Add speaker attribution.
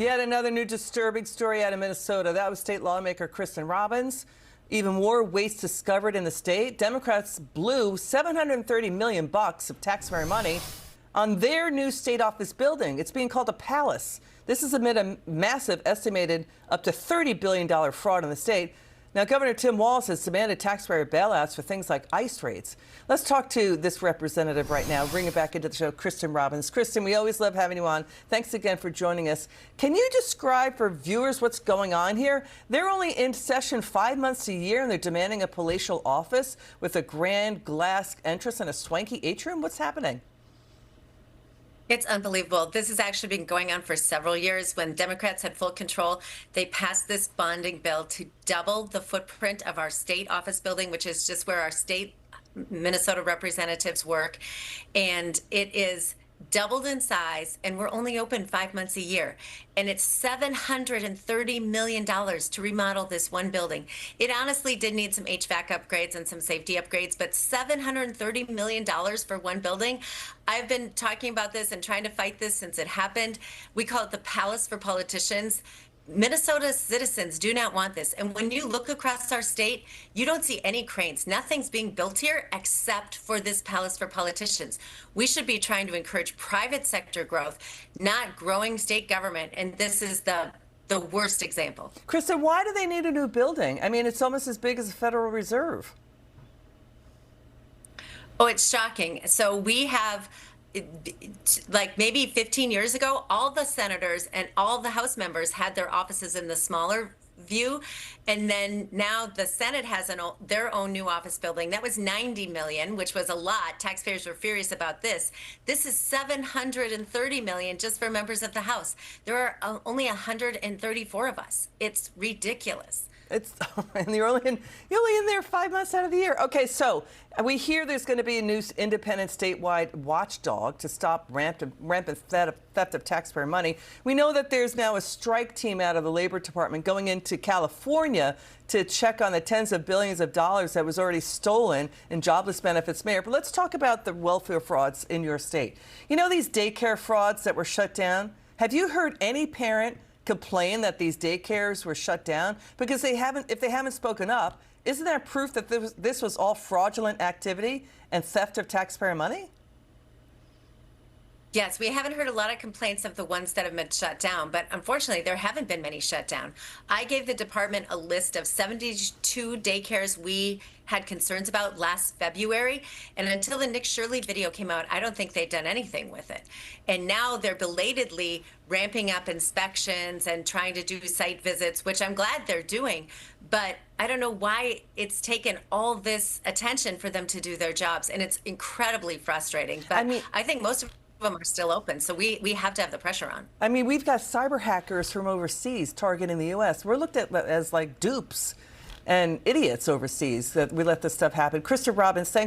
Speaker 1: Yet another new disturbing story out of Minnesota. That was state lawmaker Kristin Robbins. Even more waste discovered in the state. Democrats blew $730 million of taxpayer money on their new state office building. It's being called a palace. This is amid a massive, estimated up to $30 billion fraud in the state. Now, Governor Tim Walz has demanded taxpayer bailouts for things like ICE raids. Let's talk to this representative right now. Bring it back into the show, Kristin Robbins. Kristin, we always love having you on. Thanks again for joining us. Can you describe for viewers what's going on here? They're only in session 5 months a year, and they're demanding a palatial office with a grand glass entrance and a swanky atrium. What's happening?
Speaker 2: It's unbelievable. This has actually been going on for several years. When Democrats had full control, they passed this bonding bill to double the footprint of our state office building, which is just where our state Minnesota representatives work. And it is doubled in size, and we're only open 5 months a year. And it's $730 million to remodel this one building. It honestly did need some HVAC upgrades and some safety upgrades, but $730 million for one building. I've been talking about this and trying to fight this since it happened. We call it the palace for politicians. Minnesota citizens do not want this. And when you look across our state, you don't see any cranes. Nothing's being built here except for this palace for politicians. We should be trying to encourage private sector growth, not growing state government. And this is the worst example.
Speaker 1: Kristin, why do they need a new building? I mean, it's almost as big as the Federal Reserve.
Speaker 2: Oh, it's shocking. So we have, like maybe 15 years ago, all the senators and all the House members had their offices in the smaller view. And then now the Senate has their own new office building. That was $90 million, which was a lot. Taxpayers were furious about this. This is $730 million just for members of the House. There are only 134 of us. It's ridiculous.
Speaker 1: And you're only in there 5 months out of the year. Okay, so we hear there's going to be a new independent statewide watchdog to stop rampant theft of taxpayer money. We know that there's now a strike team out of the Labor Department going into California to check on the tens of billions of dollars that was already stolen in jobless benefits. Mayor, but let's talk about the welfare frauds in your state. You know these daycare frauds that were shut down? Have you heard any parent complain that these daycares were shut down? Because if they haven't spoken up, isn't that proof that this was all fraudulent activity and theft of taxpayer money?
Speaker 2: Yes, we haven't heard a lot of complaints of the ones that have been shut down, but unfortunately, there haven't been many shut down. I gave the department a list of 72 daycares we had concerns about last February, and until the Nick Shirley video came out, I don't think they'd done anything with it. And now they're belatedly ramping up inspections and trying to do site visits, which I'm glad they're doing, but I don't know why it's taken all this attention for them to do their jobs, and it's incredibly frustrating. But I think most of them are still open, so we have to have the pressure on.
Speaker 1: I mean, we've got cyber hackers from overseas targeting the U.S. We're looked at as like dupes and idiots overseas that we let this stuff happen. Kristin Robbins, thanks.